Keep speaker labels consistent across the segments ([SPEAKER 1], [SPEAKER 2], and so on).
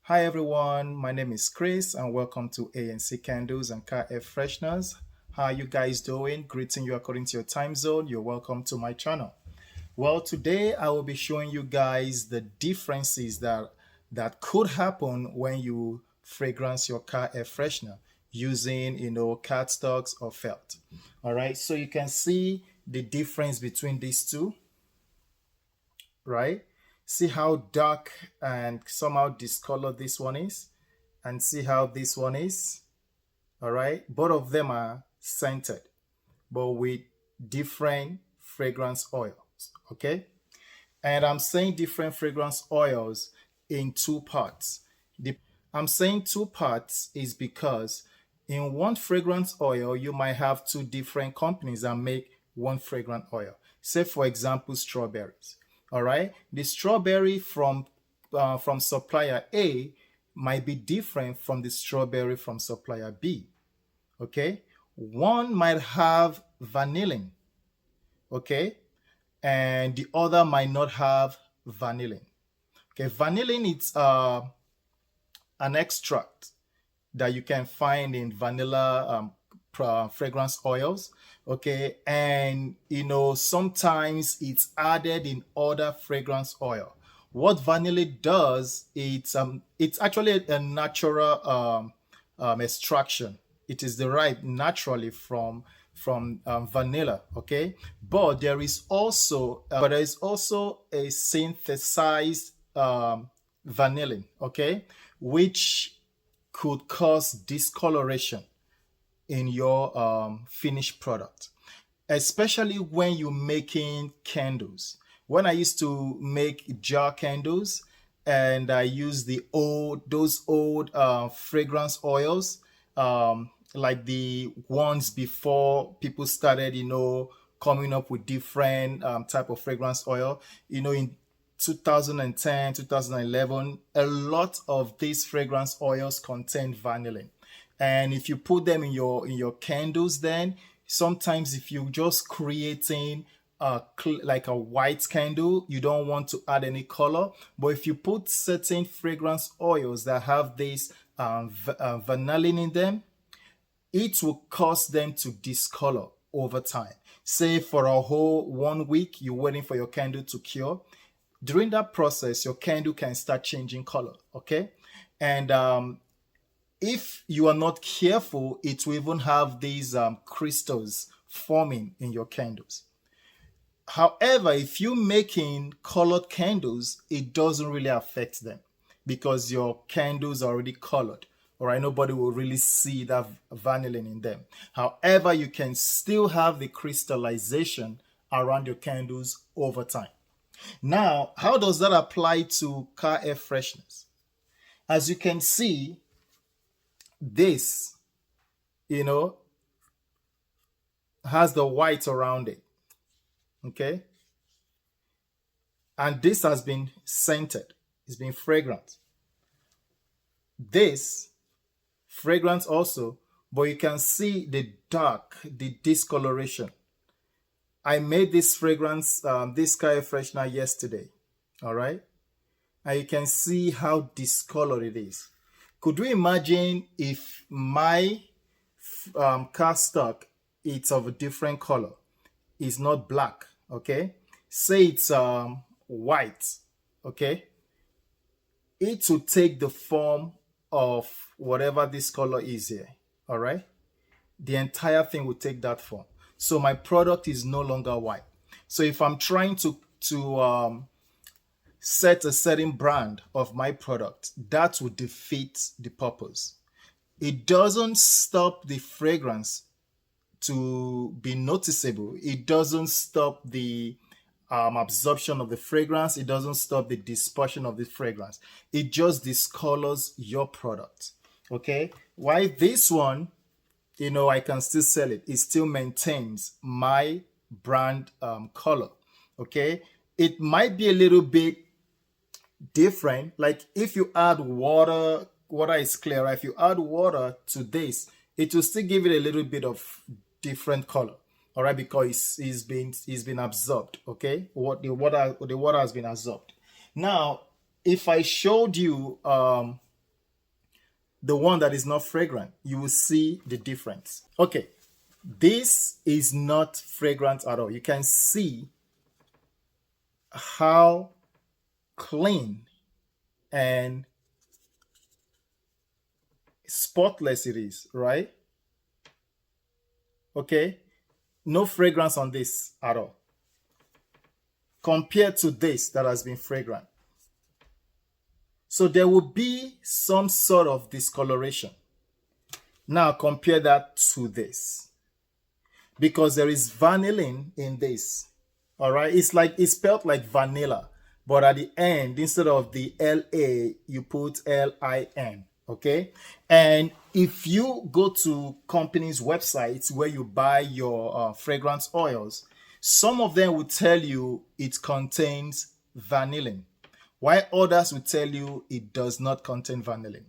[SPEAKER 1] Hi everyone, my name is Chris and welcome to ANC Candles and Car Air Fresheners. How are you guys doing? Greeting you according to your time zone. You're welcome to my channel. Well, today I will be showing you guys the differences that could happen when you fragrance your car air freshener using cardstocks or felt. All right, so you can see the difference between these two, right? See how dark and somehow discolored this one is, and see how this one is. All right, both of them are scented, but with different fragrance oils. Okay, and I'm saying different fragrance oils in two parts. I'm saying two parts is because in one fragrance oil, you might have two different companies that make one fragrant oil. Say, for example, strawberries. All right, the strawberry from supplier A might be different from the strawberry from supplier B. Okay, one might have vanillin. Okay, and the other might not have vanillin. Okay, vanillin is an extract that you can find in vanilla fragrance oils. Okay, and sometimes it's added in other fragrance oil. What vanillin does, it's actually a natural extraction. It is derived naturally from vanilla. Okay, but there is also a synthesized vanillin. Okay, which could cause discoloration in your finished product, especially when you're making candles. When I used to make jar candles and I use those old fragrance oils, like the ones before people started, coming up with different type of fragrance oil, in 2010, 2011, a lot of these fragrance oils contain vanillin. And if you put them in your candles, then sometimes if you're just creating like a white candle, you don't want to add any color. But if you put certain fragrance oils that have this vanillin in them, it will cause them to discolor over time. Say for a whole 1 week, you're waiting for your candle to cure. During that process, your candle can start changing color. Okay, and if you are not careful, it will even have these crystals forming in your candles. However, if you're making colored candles, it doesn't really affect them because your candles are already colored. All right, nobody will really see that vanillin in them. However, you can still have the crystallization around your candles over time. Now, how does that apply to car air freshness? As you can see, this, has the white around it. Okay. And this has been scented. It's been fragrant. This fragrance also, but you can see the discoloration. I made this fragrance, this car air freshener yesterday. All right. And you can see how discolored it is. Could you imagine if my cardstock it's of a different color? It's not black, okay? Say it's white, okay? It will take the form of whatever this color is here, all right? The entire thing will take that form. So my product is no longer white. So if I'm trying to set a certain brand of my product, that would defeat the purpose. It doesn't stop the fragrance to be noticeable. It doesn't stop the absorption of the fragrance. It doesn't stop the dispersion of the fragrance. It just discolors your product. Okay. Why this one, I can still sell it. It still maintains my brand color. Okay. It might be a little bit different. Like if you add water is clearer. If you add water to this, it will still give it a little bit of different color. All right, because it's been absorbed. Okay, the water has been absorbed. Now, if I showed you the one that is not fragrant, you will see the difference. Okay, this is not fragrant at all. You can see how clean and spotless it is, right? Okay, no fragrance on this at all compared to this that has been fragrant. So there will be some sort of discoloration. Now compare that to this, because there is vanillin in this. All right, it's spelled like vanilla, but at the end, instead of the LA, you put LIN. Okay, and if you go to companies' websites where you buy your fragrance oils, some of them will tell you it contains vanillin, while others will tell you it does not contain vanillin.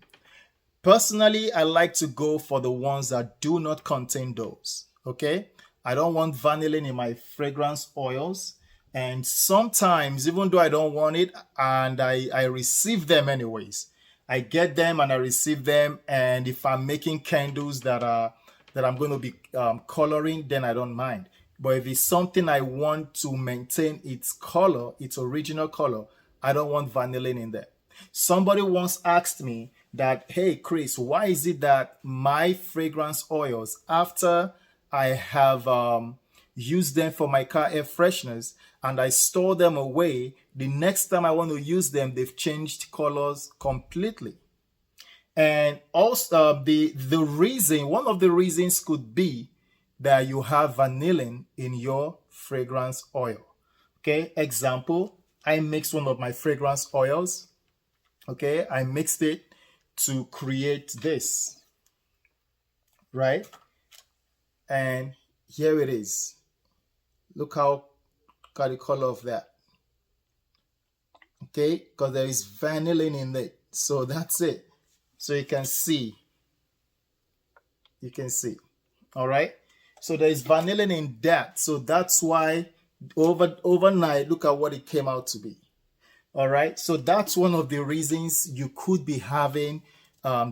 [SPEAKER 1] Personally, I like to go for the ones that do not contain those. Okay, I don't want vanillin in my fragrance oils. And sometimes, even though I don't want it and I receive them anyways, I get them and I receive them. And if I'm making candles that I'm going to be coloring, then I don't mind. But if it's something I want to maintain its color, its original color, I don't want vanillin in there. Somebody once asked me that, hey, Chris, why is it that my fragrance oils, after I have used them for my car air fresheners and I store them away, the next time I want to use them, they've changed colors completely? And also one of the reasons could be that you have vanillin in your fragrance oil. Okay, example, I mixed one of my fragrance oils. Okay, I mixed it to create this, right? And here it is. Look how got the color of that. Okay, because there is vanillin in it. So that's it. So you can see. All right. So there is vanillin in that. So that's why overnight, look at what it came out to be. All right. So that's one of the reasons you could be having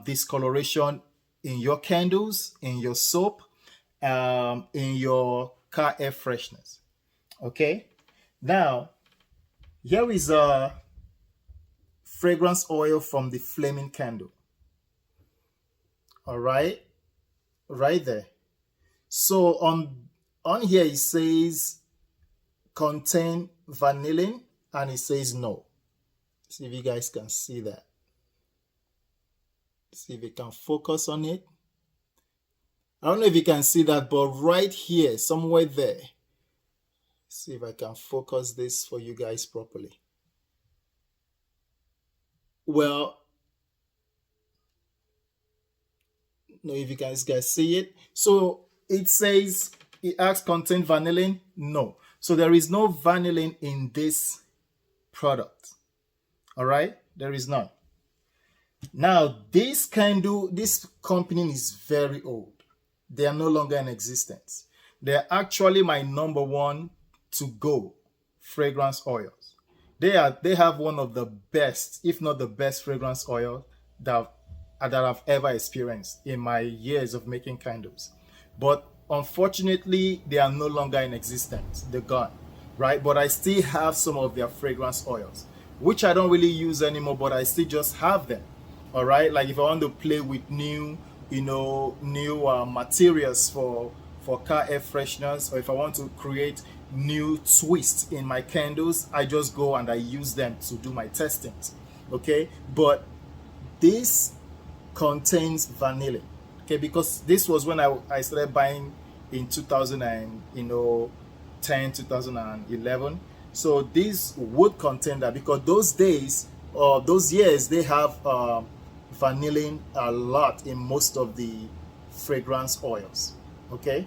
[SPEAKER 1] discoloration in your candles, in your soap, in your car air fresheners. Okay. Now, here is a fragrance oil from the flaming candle. All right. Right there. So on here it says contain vanillin, and it says no. See if you guys can see that. See if you can focus on it. I don't know if you can see that, but right here, somewhere there. See if I can focus this for you guys properly. Well, no, if you guys see it. So it says, it asks contain vanillin. No. So there is no vanillin in this product. All right. There is none. Now, this company is very old. They are no longer in existence. They are actually my number one to go fragrance oils. They have one of the best, if not the best, fragrance oil that I've ever experienced in my years of making candles. But unfortunately, they are no longer in existence. They're gone, right? But I still have some of their fragrance oils, which I don't really use anymore, but I still just have them. All right, like if I want to play with new materials for car air fresheners, or if I want to create new twists in my candles, I just go and I use them to do my testings. Okay, but this contains vanillin. Okay, because this was when I started buying in 2010, 2011. So this would contain that, because those days or those years they have vanillin a lot in most of the fragrance oils. Okay.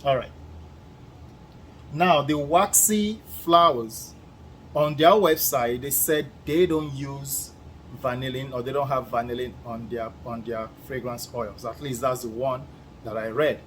[SPEAKER 1] All right. Now the waxy flowers, on their website they said they don't use vanillin, or they don't have vanillin on their fragrance oils. At least that's the one that I read.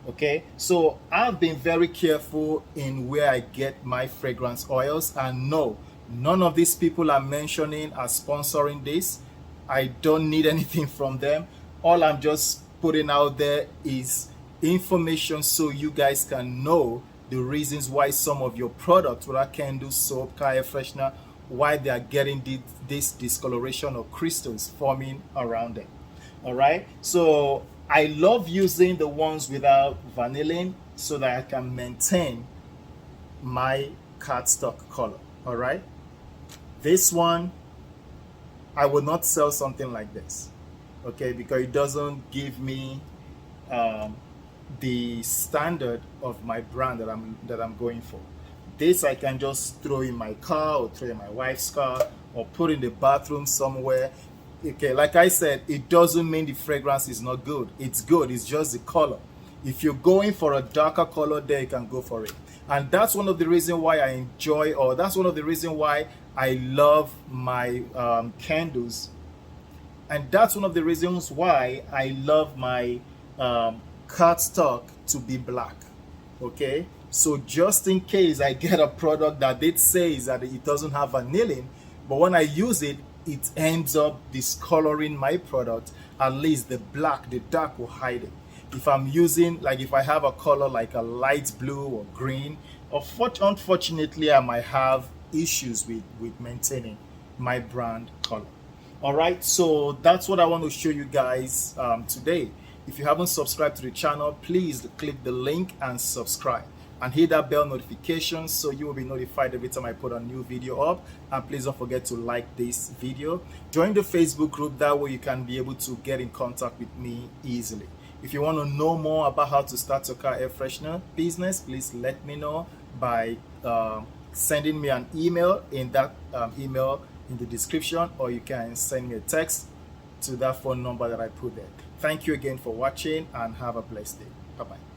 [SPEAKER 1] Okay, so I've been very careful in where I get my fragrance oils, and no, None of these people I'm mentioning are sponsoring this. I don't need anything from them. All I'm just putting out there is information so you guys can know the reasons why some of your products, whether candle, soap, car air freshener, why they are getting this discoloration or crystals forming around them. All right. So I love using the ones without vanillin so that I can maintain my cardstock color. All right. This one, I will not sell something like this, okay, because it doesn't give me the standard of my brand that I'm going for. This I can just throw in my car or throw in my wife's car or put in the bathroom somewhere. Okay, like I said, it doesn't mean the fragrance is not good. It's good. It's just the color. If you're going for a darker color, there you can go for it. And that's one of the reasons why I enjoy, or that's one of the reasons why I love my candles. And that's one of the reasons why I love my cardstock to be black. Okay, so just in case I get a product that it says that it doesn't have vanillin, but when I use it, it ends up discoloring my product, at least the black, the dark will hide it. If I'm using, like if I have a color like a light blue or green, unfortunately I might have issues with maintaining my brand color. All right, so that's what I want to show you guys today. If you haven't subscribed to the channel, please click the link and subscribe and hit that bell notification so you will be notified every time I put a new video up. And please don't forget to like this video. Join the Facebook group, that way you can be able to get in contact with me easily. If you want to know more about how to start your car air freshener business, please let me know by sending me an email. In that email in the description, or you can send me a text to that phone number that I put there. Thank you again for watching and have a blessed day. Bye-bye.